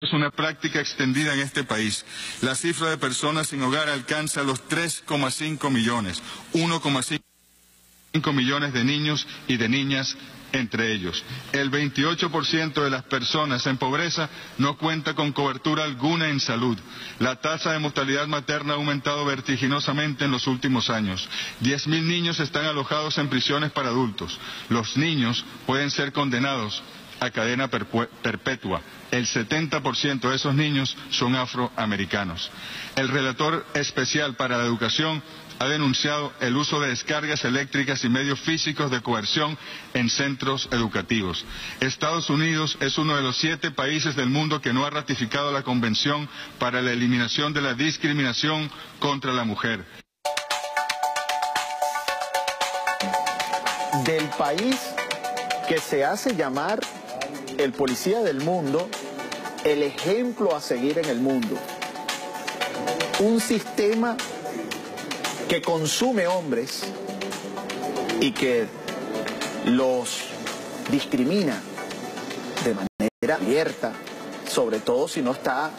Es una práctica extendida en este país. La cifra de personas sin hogar alcanza los 3,5 millones, 1,5 millones de niños y de niñas entre ellos. El 28% de las personas en pobreza no cuenta con cobertura alguna en salud. La tasa de mortalidad materna ha aumentado vertiginosamente en los últimos años. 10.000 niños están alojados en prisiones para adultos. Los niños pueden ser condenados a cadena perpetua. El 70% de esos niños son afroamericanos. El relator especial para la educación ha denunciado el uso de descargas eléctricas y medios físicos de coerción en centros educativos. Estados Unidos es uno de los 7 países del mundo que no ha ratificado la Convención para la Eliminación de la Discriminación contra la Mujer. Del país que se hace llamar el policía del mundo, el ejemplo a seguir en el mundo. Un sistema que consume hombres y que los discrimina de manera abierta, sobre todo si no está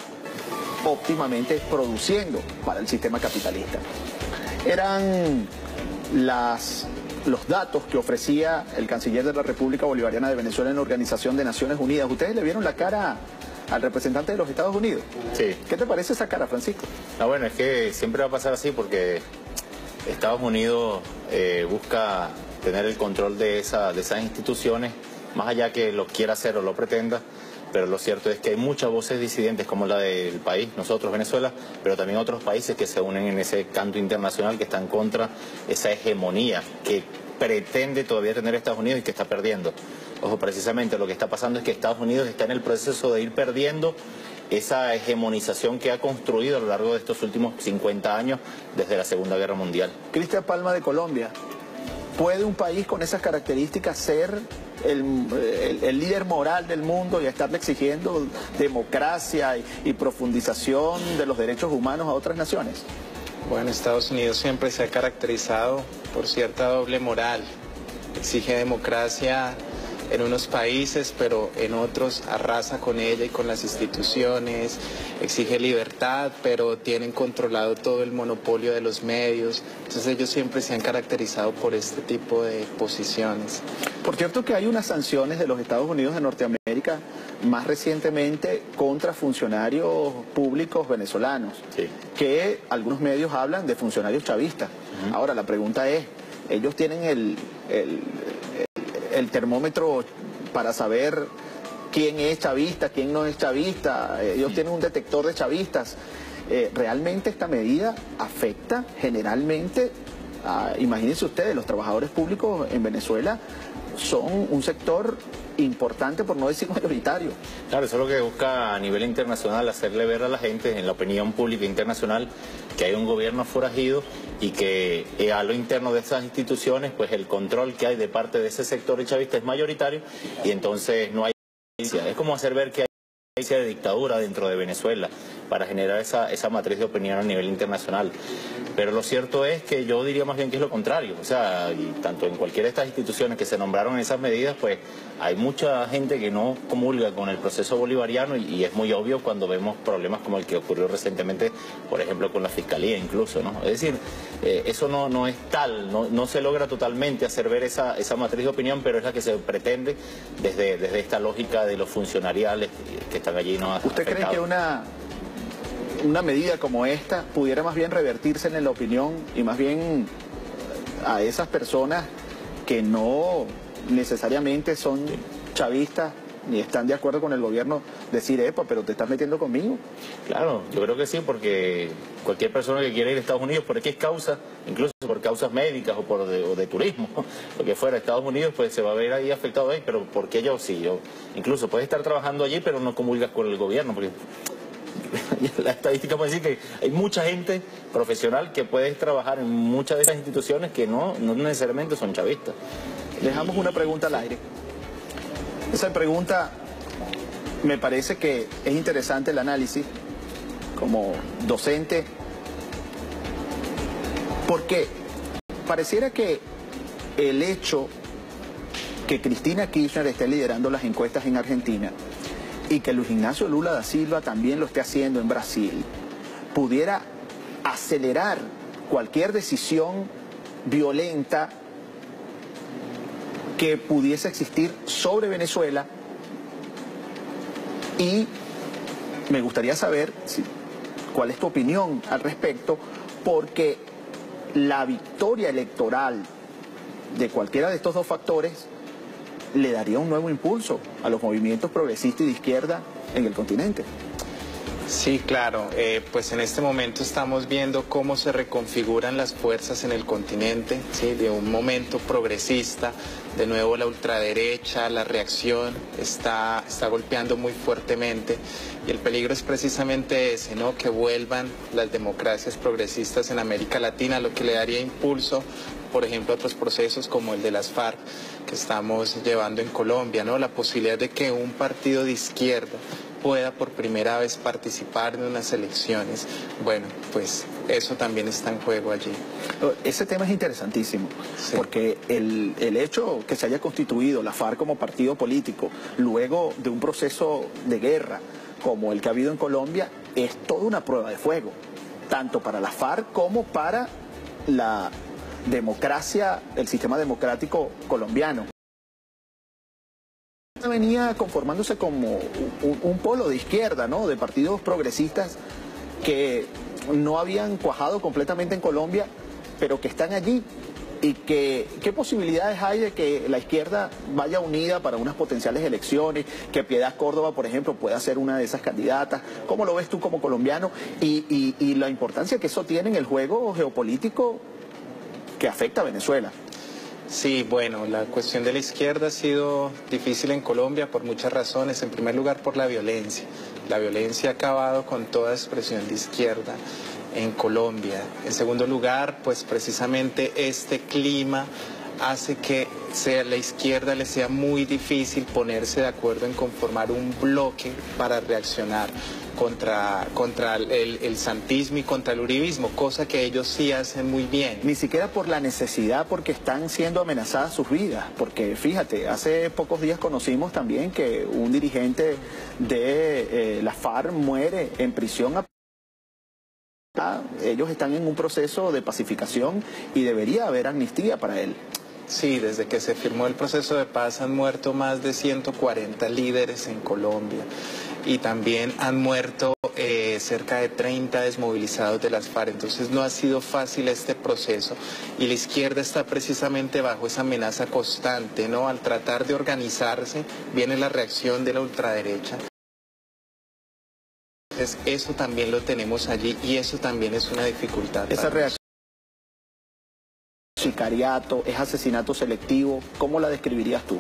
óptimamente produciendo para el sistema capitalista. Eran los datos que ofrecía el canciller de la República Bolivariana de Venezuela en la Organización de Naciones Unidas. ¿Ustedes le vieron la cara al representante de los Estados Unidos? Sí. ¿Qué te parece esa cara, Francisco? Bueno, es que siempre va a pasar así porque Estados Unidos busca tener el control de esas instituciones, más allá que lo quiera hacer o lo pretenda, pero lo cierto es que hay muchas voces disidentes como la del país, nosotros, Venezuela, pero también otros países que se unen en ese canto internacional que están contra esa hegemonía que pretende todavía tener Estados Unidos y que está perdiendo. Ojo, precisamente lo que está pasando es que Estados Unidos está en el proceso de ir perdiendo esa hegemonización que ha construido a lo largo de estos últimos 50 años desde la Segunda Guerra Mundial. Cristian Palma de Colombia, ¿puede un país con esas características ser el líder moral del mundo y estarle exigiendo democracia y profundización de los derechos humanos a otras naciones? Bueno, Estados Unidos siempre se ha caracterizado por cierta doble moral. Exige democracia en unos países, pero en otros arrasa con ella y con las instituciones, exige libertad, pero tienen controlado todo el monopolio de los medios. Entonces ellos siempre se han caracterizado por este tipo de posiciones. Por cierto que hay unas sanciones de los Estados Unidos de Norteamérica más recientemente contra funcionarios públicos venezolanos, sí, que algunos medios hablan de funcionarios chavistas. Ahora la pregunta es, ellos tienen el termómetro para saber quién es chavista, quién no es chavista, ellos tienen un detector de chavistas. ¿Realmente esta medida afecta generalmente imagínense ustedes, los trabajadores públicos en Venezuela son un sector importante, por no decir mayoritario? Claro, eso es lo que busca a nivel internacional, hacerle ver a la gente, en la opinión pública internacional, que hay un gobierno forajido y que a lo interno de esas instituciones, pues el control que hay de parte de ese sector chavista es mayoritario y entonces no hay... Es como hacer ver que hay de dictadura dentro de Venezuela para generar esa matriz de opinión a nivel internacional. Pero lo cierto es que yo diría más bien que es lo contrario. O sea, y tanto en cualquiera de estas instituciones que se nombraron en esas medidas, pues hay mucha gente que no comulga con el proceso bolivariano y es muy obvio cuando vemos problemas como el que ocurrió recientemente, por ejemplo, con la Fiscalía incluso, ¿no? Es decir, eso no es tal, no se logra totalmente hacer ver esa matriz de opinión, pero es la que se pretende desde esta lógica de los funcionariales que están allí, ¿no? ¿Usted cree que una medida como esta pudiera más bien revertirse en la opinión y más bien a esas personas que no necesariamente son chavistas ni están de acuerdo con el gobierno decir, epa, pero te estás metiendo conmigo? Claro, yo creo que sí, porque cualquier persona que quiera ir a Estados Unidos por X causa, incluso por causas médicas o de turismo, lo que fuera, Estados Unidos, pues se va a ver ahí afectado ahí, pero ¿por qué yo sí? Incluso puedes estar trabajando allí, pero no comulgas con el gobierno, porque la estadística puede decir que hay mucha gente profesional que puede trabajar en muchas de esas instituciones que no necesariamente son chavistas. Dejamos una pregunta al aire. Esa pregunta me parece que es interesante el análisis como docente, porque pareciera que el hecho que Cristina Kirchner esté liderando las encuestas en Argentina y que Luis Ignacio Lula da Silva también lo esté haciendo en Brasil, pudiera acelerar cualquier decisión violenta que pudiese existir sobre Venezuela. Y me gustaría saber cuál es tu opinión al respecto, porque la victoria electoral de cualquiera de estos dos factores le daría un nuevo impulso a los movimientos progresistas y de izquierda en el continente. Sí, claro. Pues en este momento estamos viendo cómo se reconfiguran las fuerzas en el continente, ¿sí? De un momento progresista, de nuevo la ultraderecha, la reacción está golpeando muy fuertemente, y el peligro es precisamente ese, ¿no? Que vuelvan las democracias progresistas en América Latina, lo que le daría impulso, por ejemplo, a otros procesos como el de las FARC que estamos llevando en Colombia, ¿no? La posibilidad de que un partido de izquierda pueda por primera vez participar en unas elecciones. Bueno, pues eso también está en juego allí. Ese tema es interesantísimo, sí, porque el hecho que se haya constituido la FARC como partido político luego de un proceso de guerra como el que ha habido en Colombia es toda una prueba de fuego, tanto para la FARC como para la democracia, el sistema democrático colombiano. Venía conformándose como un polo de izquierda, ¿no? De partidos progresistas que no habían cuajado completamente en Colombia, pero que están allí. Y que, ¿qué posibilidades hay de que la izquierda vaya unida para unas potenciales elecciones? Que Piedad Córdoba, por ejemplo, pueda ser una de esas candidatas. ¿Cómo lo ves tú como colombiano? Y la importancia que eso tiene en el juego geopolítico que afecta a Venezuela. Sí, bueno, la cuestión de la izquierda ha sido difícil en Colombia por muchas razones. En primer lugar, por la violencia. La violencia ha acabado con toda expresión de izquierda en Colombia. En segundo lugar, pues precisamente este clima hace que la izquierda le sea muy difícil ponerse de acuerdo en conformar un bloque para reaccionar contra el santismo y contra el uribismo, cosa que ellos sí hacen muy bien. Ni siquiera por la necesidad, porque están siendo amenazadas sus vidas, porque fíjate, hace pocos días conocimos también que un dirigente de la FARC muere en prisión. Ellos están en un proceso de pacificación y debería haber amnistía para él. Sí, desde que se firmó el proceso de paz han muerto más de 140 líderes en Colombia y también han muerto cerca de 30 desmovilizados de las FARC. Entonces no ha sido fácil este proceso y la izquierda está precisamente bajo esa amenaza constante, ¿no? Al tratar de organizarse viene la reacción de la ultraderecha. Entonces eso también lo tenemos allí y eso también es una dificultad. Esa reacción, sicariato, es asesinato selectivo, ¿cómo la describirías tú?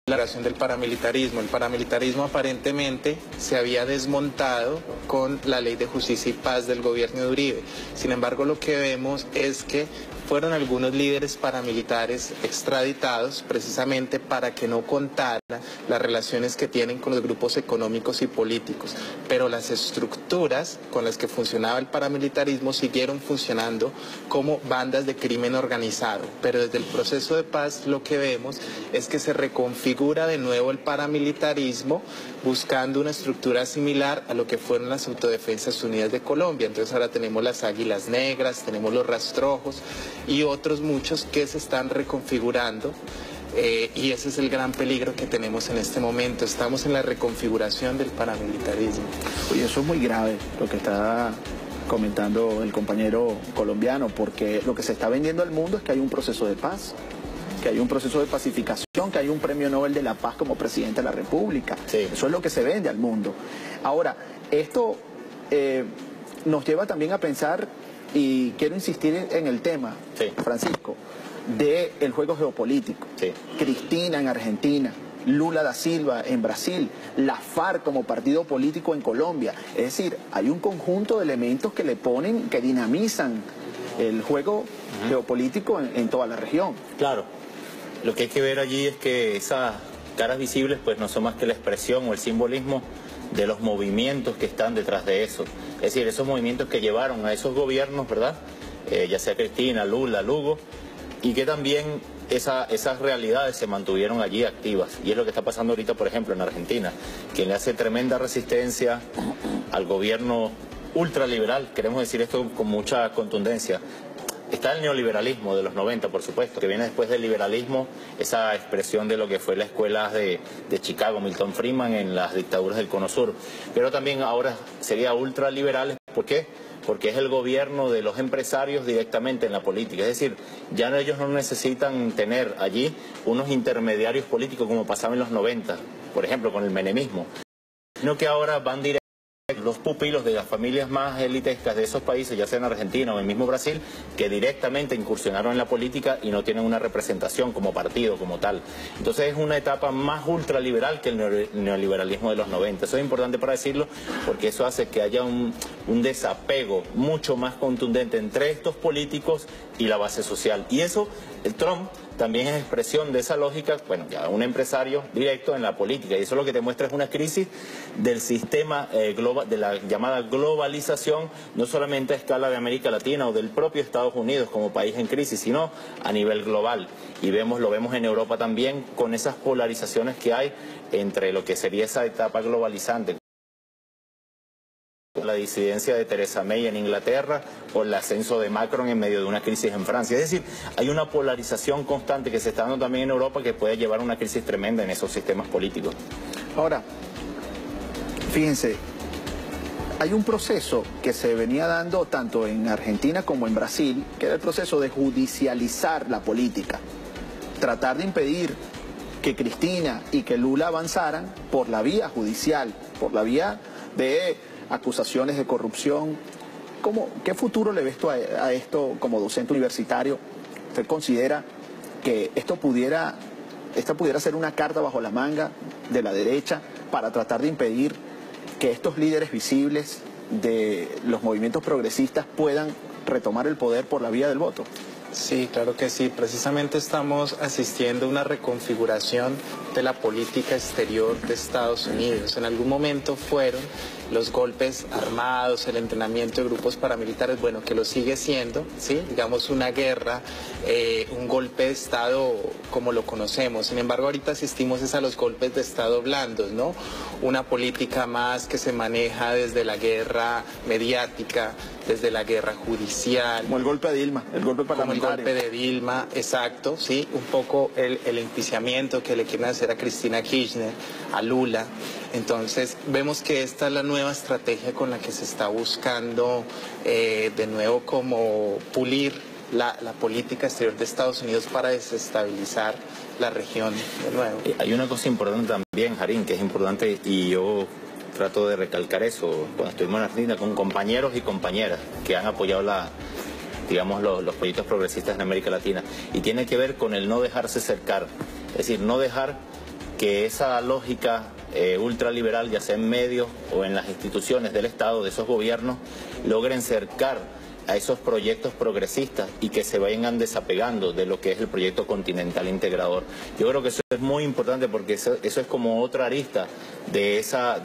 La relación del paramilitarismo. El paramilitarismo aparentemente se había desmontado con la Ley de Justicia y Paz del gobierno de Uribe. Sin embargo, lo que vemos es que fueron algunos líderes paramilitares extraditados precisamente para que no contaran las relaciones que tienen con los grupos económicos y políticos. Pero las estructuras con las que funcionaba el paramilitarismo siguieron funcionando como bandas de crimen organizado. Pero desde el proceso de paz lo que vemos es que se reconfigura de nuevo el paramilitarismo buscando una estructura similar a lo que fueron las Autodefensas Unidas de Colombia. Entonces ahora tenemos las Águilas Negras, tenemos los Rastrojos y otros muchos que se están reconfigurando y ese es el gran peligro que tenemos en este momento. Estamos en la reconfiguración del paramilitarismo. Oye, eso es muy grave lo que está comentando el compañero colombiano, porque lo que se está vendiendo al mundo es que hay un proceso de paz, que hay un proceso de pacificación, que hay un premio Nobel de la Paz como presidente de la República. Sí. Eso es lo que se vende al mundo. Ahora, esto nos lleva también a pensar, y quiero insistir en el tema, sí, Francisco, del juego geopolítico. Sí. Cristina en Argentina, Lula da Silva en Brasil, la FARC como partido político en Colombia. Es decir, hay un conjunto de elementos que le ponen, que dinamizan el juego geopolítico en toda la región. Claro, lo que hay que ver allí es que esas caras visibles pues no son más que la expresión o el simbolismo de los movimientos que están detrás de eso. Es decir, esos movimientos que llevaron a esos gobiernos, ¿verdad? Ya sea Cristina, Lula, Lugo, y que también esas realidades se mantuvieron allí activas. Y es lo que está pasando ahorita, por ejemplo, en Argentina, que le hace tremenda resistencia al gobierno ultraliberal, queremos decir esto con mucha contundencia. Está el neoliberalismo de los 90, por supuesto, que viene después del liberalismo, esa expresión de lo que fue la escuela de Chicago, Milton Friedman, en las dictaduras del Cono Sur. Pero también ahora sería ultraliberales. ¿Por qué? Porque es el gobierno de los empresarios directamente en la política. Es decir, ya ellos no necesitan tener allí unos intermediarios políticos como pasaba en los 90, por ejemplo, con el menemismo, sino que ahora van directamente los pupilos de las familias más elitescas de esos países, ya sea en Argentina o en el mismo Brasil, que directamente incursionaron en la política y no tienen una representación como partido, como tal. Entonces es una etapa más ultraliberal que el neoliberalismo de los 90. Eso es importante para decirlo, porque eso hace que haya un desapego mucho más contundente entre estos políticos y la base social. Y eso, el Trump también es expresión de esa lógica, bueno, ya un empresario directo en la política, y eso lo que te muestra es una crisis del sistema global, de la llamada globalización, no solamente a escala de América Latina o del propio Estados Unidos como país en crisis, sino a nivel global. Y lo vemos en Europa también, con esas polarizaciones que hay entre lo que sería esa etapa globalizante, la disidencia de Theresa May en Inglaterra o el ascenso de Macron en medio de una crisis en Francia. Es decir, hay una polarización constante que se está dando también en Europa que puede llevar a una crisis tremenda en esos sistemas políticos. Ahora, fíjense, hay un proceso que se venía dando tanto en Argentina como en Brasil, que era el proceso de judicializar la política, tratar de impedir que Cristina y que Lula avanzaran por la vía judicial, por la vía de acusaciones de corrupción. ¿Qué futuro le ves tú a esto como docente universitario? ¿Usted considera que esta pudiera ser una carta bajo la manga de la derecha para tratar de impedir que estos líderes visibles de los movimientos progresistas puedan retomar el poder por la vía del voto? Sí, claro que sí. Precisamente estamos asistiendo a una reconfiguración de la política exterior de Estados Unidos. En algún momento fueron los golpes armados, el entrenamiento de grupos paramilitares, bueno, que lo sigue siendo, ¿sí? Digamos una guerra, un golpe de Estado como lo conocemos. Sin embargo, ahorita asistimos a los golpes de Estado blandos, ¿no? Una política más que se maneja desde la guerra mediática, desde la guerra judicial. Como el golpe de Dilma, el golpe parlamentario. Como el golpe de Dilma, exacto, sí, un poco el enjuiciamiento que le quieren hacer a Cristina Kirchner, a Lula. Entonces vemos que esta es la nueva estrategia con la que se está buscando de nuevo como pulir la política exterior de Estados Unidos para desestabilizar la región de nuevo. Hay una cosa importante también, Jarín, que es importante, y yo trato de recalcar eso cuando estuvimos en Argentina con compañeros y compañeras que han apoyado los proyectos progresistas en América Latina, y tiene que ver con el no dejarse cercar, es decir, no dejar que esa lógica ultraliberal, ya sea en medios o en las instituciones del Estado, de esos gobiernos, logren cercar a esos proyectos progresistas y que se vayan desapegando de lo que es el proyecto continental integrador. Yo creo que eso es muy importante, porque eso es como otra arista de esa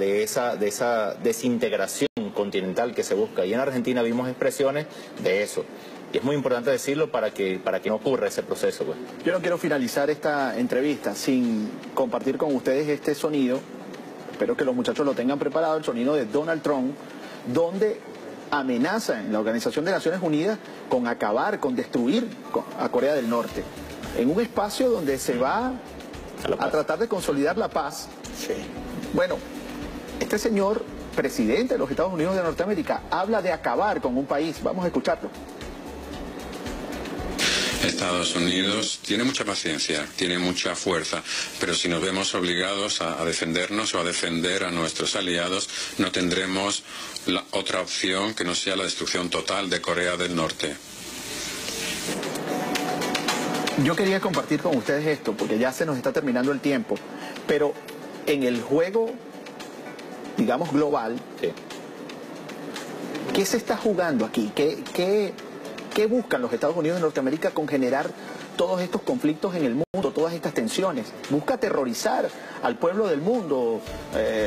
desintegración continental que se busca. Y en Argentina vimos expresiones de eso. Y es muy importante decirlo para que no ocurra ese proceso, pues. Yo no quiero finalizar esta entrevista sin compartir con ustedes este sonido. Espero que los muchachos lo tengan preparado, el sonido de Donald Trump, donde amenaza en la Organización de Naciones Unidas con acabar, con destruir a Corea del Norte, en un espacio donde se va a tratar de consolidar la paz. Sí. Bueno, este señor, presidente de los Estados Unidos de Norteamérica, habla de acabar con un país. Vamos a escucharlo. Estados Unidos tiene mucha paciencia, tiene mucha fuerza, pero si nos vemos obligados a defendernos o a defender a nuestros aliados, no tendremos otra opción que no sea la destrucción total de Corea del Norte. Yo quería compartir con ustedes esto, porque ya se nos está terminando el tiempo, pero en el juego, digamos, global, sí, ¿qué se está jugando aquí? ¿Qué buscan los Estados Unidos de Norteamérica con generar todos estos conflictos en el mundo, todas estas tensiones. Busca aterrorizar al pueblo del mundo,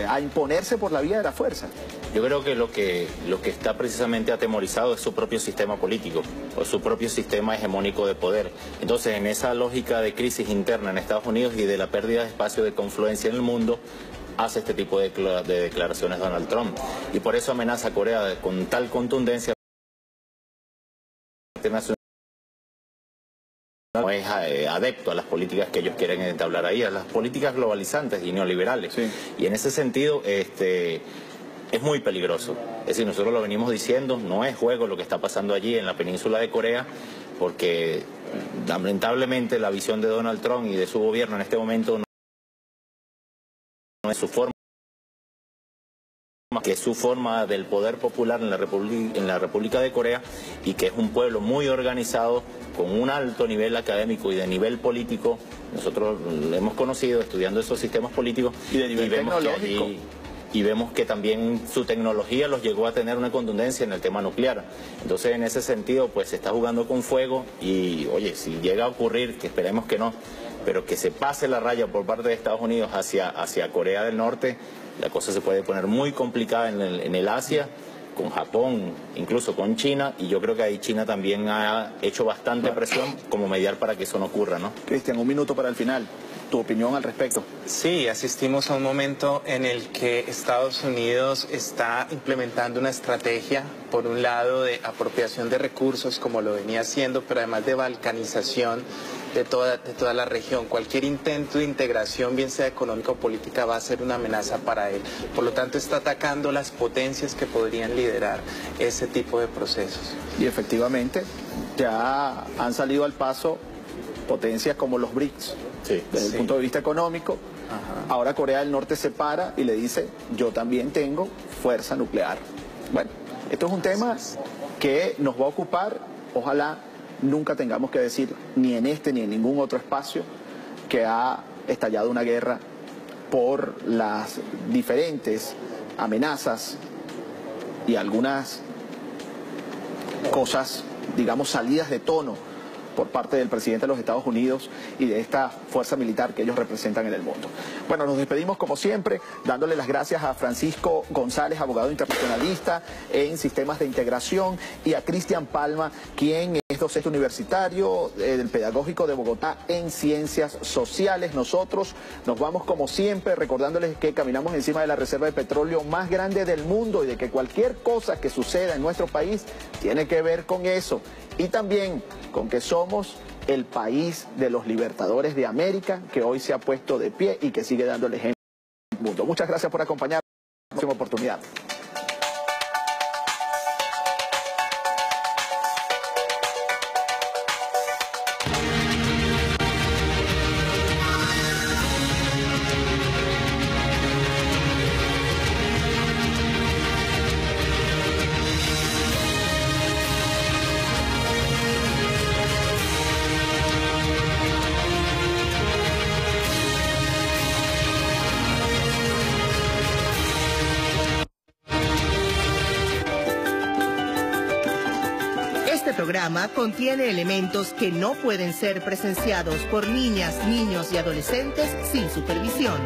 a imponerse por la vía de la fuerza. Yo creo que lo que está precisamente atemorizado es su propio sistema político, o su propio sistema hegemónico de poder. Entonces, en esa lógica de crisis interna en Estados Unidos y de la pérdida de espacio de confluencia en el mundo, hace este tipo de declaraciones Donald Trump. Y por eso amenaza a Corea con tal contundencia internacional. No es adepto a las políticas que ellos quieren entablar ahí, a las políticas globalizantes y neoliberales. Sí. Y en ese sentido, es muy peligroso. Es decir, nosotros lo venimos diciendo, no es juego lo que está pasando allí en la península de Corea, porque lamentablemente la visión de Donald Trump y de su gobierno en este momento no es su forma, que es su forma del poder popular en la República de Corea, y que es un pueblo muy organizado, con un alto nivel académico y de nivel político. Nosotros lo hemos conocido estudiando esos sistemas políticos y de nivel tecnológico. Y vemos que también su tecnología los llegó a tener una contundencia en el tema nuclear. Entonces, en ese sentido, pues se está jugando con fuego y, oye, si llega a ocurrir, que esperemos que no, pero que se pase la raya por parte de Estados Unidos hacia Corea del Norte, la cosa se puede poner muy complicada en el Asia, con Japón, incluso con China, y yo creo que ahí China también ha hecho bastante presión como mediar para que eso no ocurra, ¿no? Cristian, un minuto para el final. ¿Tu opinión al respecto? Sí, asistimos a un momento en el que Estados Unidos está implementando una estrategia, por un lado, de apropiación de recursos, como lo venía haciendo, pero además de balcanización de toda la región. Cualquier intento de integración, bien sea económica o política, va a ser una amenaza para él. Por lo tanto, está atacando las potencias que podrían liderar ese tipo de procesos. Y efectivamente, ya han salido al paso potencias como los BRICS, sí, desde el punto de vista económico. Ajá. Ahora Corea del Norte se para y le dice, yo también tengo fuerza nuclear. Bueno, esto es un tema que nos va a ocupar. Ojalá nunca tengamos que decir, ni en este ni en ningún otro espacio, que ha estallado una guerra por las diferentes amenazas y algunas cosas, digamos, salidas de tono por parte del presidente de los Estados Unidos y de esta fuerza militar que ellos representan en el mundo. Bueno, nos despedimos como siempre, dándole las gracias a Francisco González, abogado internacionalista en sistemas de integración, y a Cristian Palma, quien es docente universitario del Pedagógico de Bogotá en Ciencias Sociales. Nosotros nos vamos como siempre recordándoles que caminamos encima de la reserva de petróleo más grande del mundo y de que cualquier cosa que suceda en nuestro país tiene que ver con eso. Y también con que somos el país de los libertadores de América, que hoy se ha puesto de pie y que sigue dando el ejemplo al mundo. Muchas gracias por acompañarnos. En la próxima oportunidad. Este programa contiene elementos que no pueden ser presenciados por niñas, niños y adolescentes sin supervisión.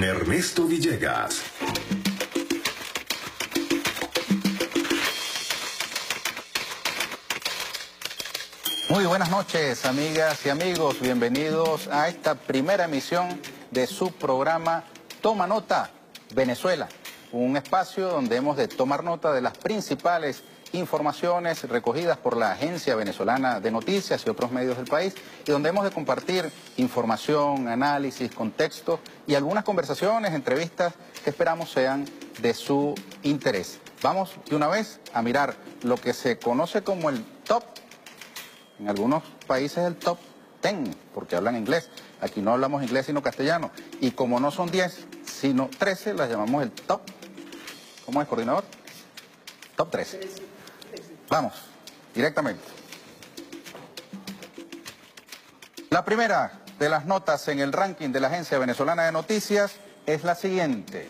Ernesto Villegas. Muy buenas noches, amigas y amigos. Bienvenidos a esta primera emisión de su programa Toma Nota Venezuela, un espacio donde hemos de tomar nota de las principales informaciones recogidas por la Agencia Venezolana de Noticias y otros medios del país, y donde hemos de compartir información, análisis, contexto y algunas conversaciones, entrevistas que esperamos sean de su interés. Vamos de una vez a mirar lo que se conoce como el top, en algunos países el top 10, porque hablan inglés. Aquí no hablamos inglés sino castellano, y como no son 10 sino 13, las llamamos el top, ¿Cómo es, coordinador? Top 13. Vamos, directamente. La primera de las notas en el ranking de la Agencia Venezolana de Noticias es la siguiente.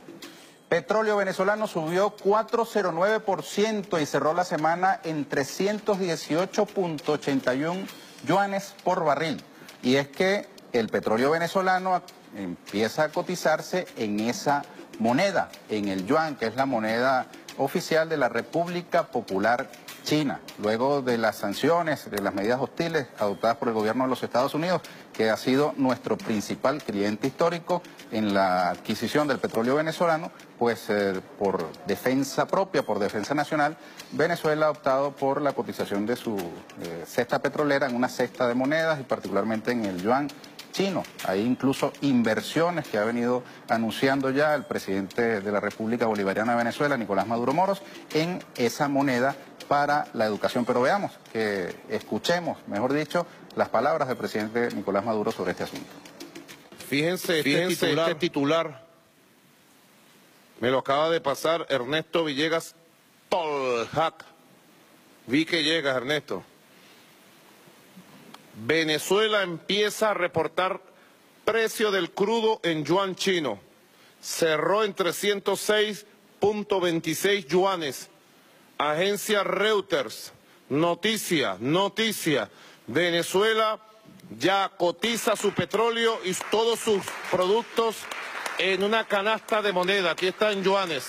Petróleo venezolano subió 4,09% y cerró la semana en 318.81 yuanes por barril. Y es que el petróleo venezolano empieza a cotizarse en esa moneda, en el yuan, que es la moneda oficial de la República Popular China, luego de las sanciones, de las medidas hostiles adoptadas por el gobierno de los Estados Unidos, que ha sido nuestro principal cliente histórico en la adquisición del petróleo venezolano, pues por defensa propia, por defensa nacional, Venezuela ha optado por la cotización de su cesta petrolera en una cesta de monedas y particularmente en el yuan chino. Hay incluso inversiones que ha venido anunciando ya el presidente de la República Bolivariana de Venezuela, Nicolás Maduro Moros, en esa moneda para la educación. Pero veamos, que escuchemos, mejor dicho, las palabras del presidente Nicolás Maduro sobre este asunto. Fíjense este titular, me lo acaba de pasar Ernesto Villegas Tolhac. Vi que llegas, Ernesto. Venezuela empieza a reportar precio del crudo en yuan chino. Cerró en 306.26 yuanes. Agencia Reuters, noticia. Venezuela ya cotiza su petróleo y todos sus productos en una canasta de moneda. Aquí está en yuanes.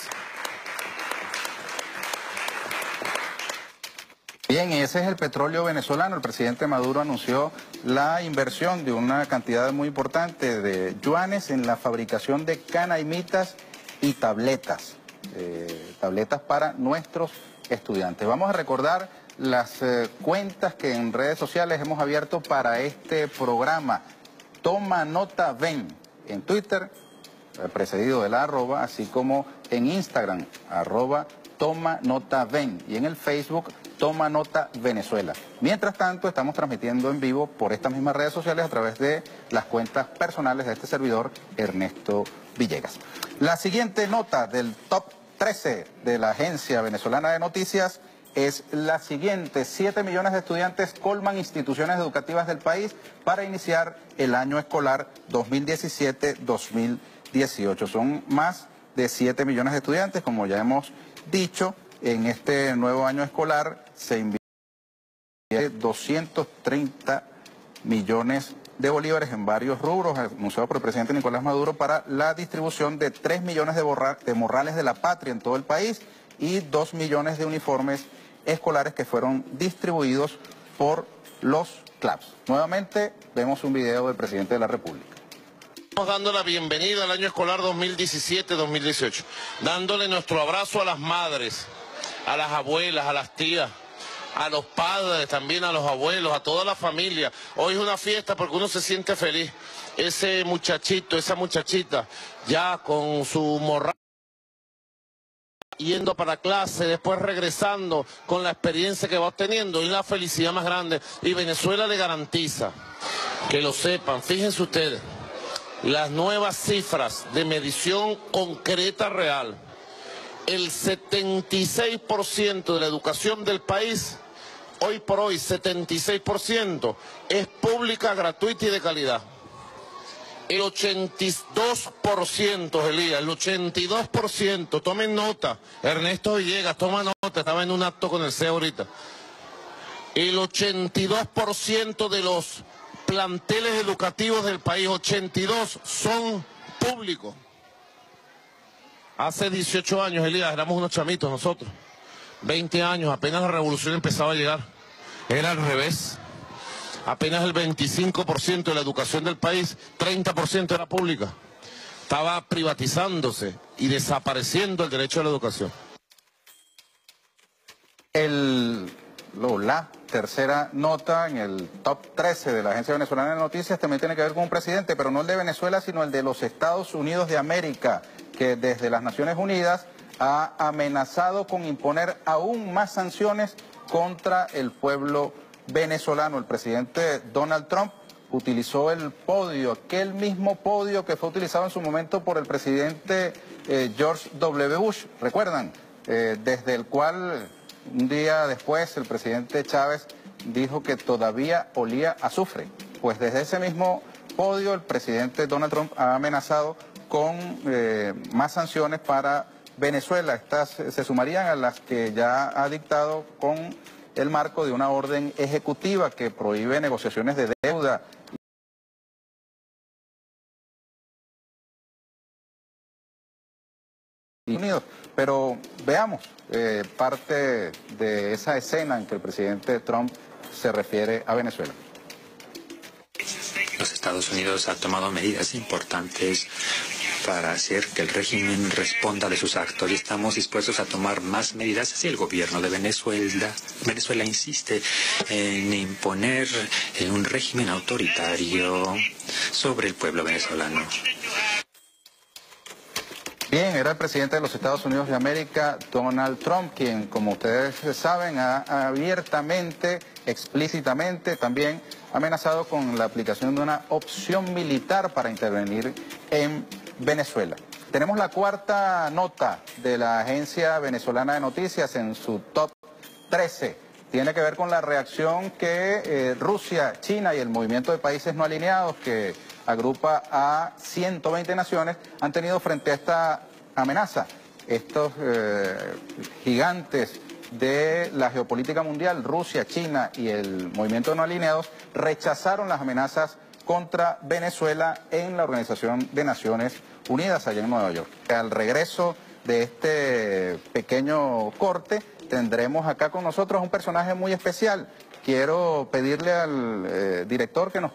Bien, ese es el petróleo venezolano. El presidente Maduro anunció la inversión de una cantidad muy importante de yuanes en la fabricación de canaimitas y tabletas. Tabletas para nuestros estudiantes. Vamos a recordar las cuentas que en redes sociales hemos abierto para este programa. Toma Nota Ven en Twitter, precedido de la @, así como en Instagram, @Toma Nota Ven, y en el Facebook, Toma Nota Venezuela. Mientras tanto, estamos transmitiendo en vivo por estas mismas redes sociales a través de las cuentas personales de este servidor, Ernesto Villegas. La siguiente nota del top 13 de la Agencia Venezolana de Noticias es la siguiente. 7 millones de estudiantes colman instituciones educativas del país para iniciar el año escolar 2017-2018. Son más de 7 millones de estudiantes, como ya hemos dicho. En este nuevo año escolar se invirtió 230 millones de bolívares en varios rubros, anunciado por el presidente Nicolás Maduro, para la distribución de 3 millones de morrales de la patria en todo el país y 2 millones de uniformes escolares que fueron distribuidos por los CLAPS. Nuevamente vemos un video del presidente de la República. Estamos dando la bienvenida al año escolar 2017-2018, dándole nuestro abrazo a las madres, a las abuelas, a las tías, a los padres, también a los abuelos, a toda la familia. Hoy es una fiesta porque uno se siente feliz. Ese muchachito, esa muchachita, ya con su morral, yendo para clase, después regresando con la experiencia que va obteniendo y la felicidad más grande. Y Venezuela le garantiza, que lo sepan, fíjense ustedes, las nuevas cifras de medición concreta real. El 76% de la educación del país, hoy por hoy 76%, es pública, gratuita y de calidad. El 82%, Elías, el 82%, tomen nota, Ernesto Villegas, toma nota, estaba en un acto con el CEO ahorita. El 82% de los planteles educativos del país, 82, son públicos. Hace 18 años, Elías, éramos unos chamitos nosotros. 20 años, apenas la revolución empezaba a llegar. Era al revés. Apenas el 25% de la educación del país, 30% era pública. Estaba privatizándose y desapareciendo el derecho a la educación. La tercera nota en el top 13 de la Agencia Venezolana de Noticias también tiene que ver con un presidente, pero no el de Venezuela, sino el de los Estados Unidos de América, que desde las Naciones Unidas ha amenazado con imponer aún más sanciones contra el pueblo venezolano. El presidente Donald Trump utilizó el podio, aquel mismo podio que fue utilizado en su momento por el presidente George W. Bush, ¿recuerdan? Desde el cual un día después el presidente Chávez dijo que todavía olía a azufre. Pues desde ese mismo podio el presidente Donald Trump ha amenazado con más sanciones para Venezuela. Estas se sumarían a las que ya ha dictado con el marco de una orden ejecutiva que prohíbe negociaciones de deuda. Unidos. Pero veamos parte de esa escena en que el presidente Trump se refiere a Venezuela. Los Estados Unidos han tomado medidas importantes para hacer que el régimen responda de sus actos y estamos dispuestos a tomar más medidas si el gobierno de Venezuela insiste en imponer un régimen autoritario sobre el pueblo venezolano. Bien, era el presidente de los Estados Unidos de América, Donald Trump, quien, como ustedes saben, ha abiertamente, explícitamente, también amenazado con la aplicación de una opción militar para intervenir en Venezuela. Tenemos la cuarta nota de la Agencia Venezolana de Noticias en su top 13. Tiene que ver con la reacción que Rusia, China y el movimiento de países no alineados, que agrupa a 120 naciones, han tenido frente a esta amenaza. Estos gigantes de la geopolítica mundial, Rusia, China y el movimiento no alineados, rechazaron las amenazas contra Venezuela en la Organización de Naciones Unidas allá en Nueva York. Al regreso de este pequeño corte tendremos acá con nosotros un personaje muy especial. Quiero pedirle al director que nos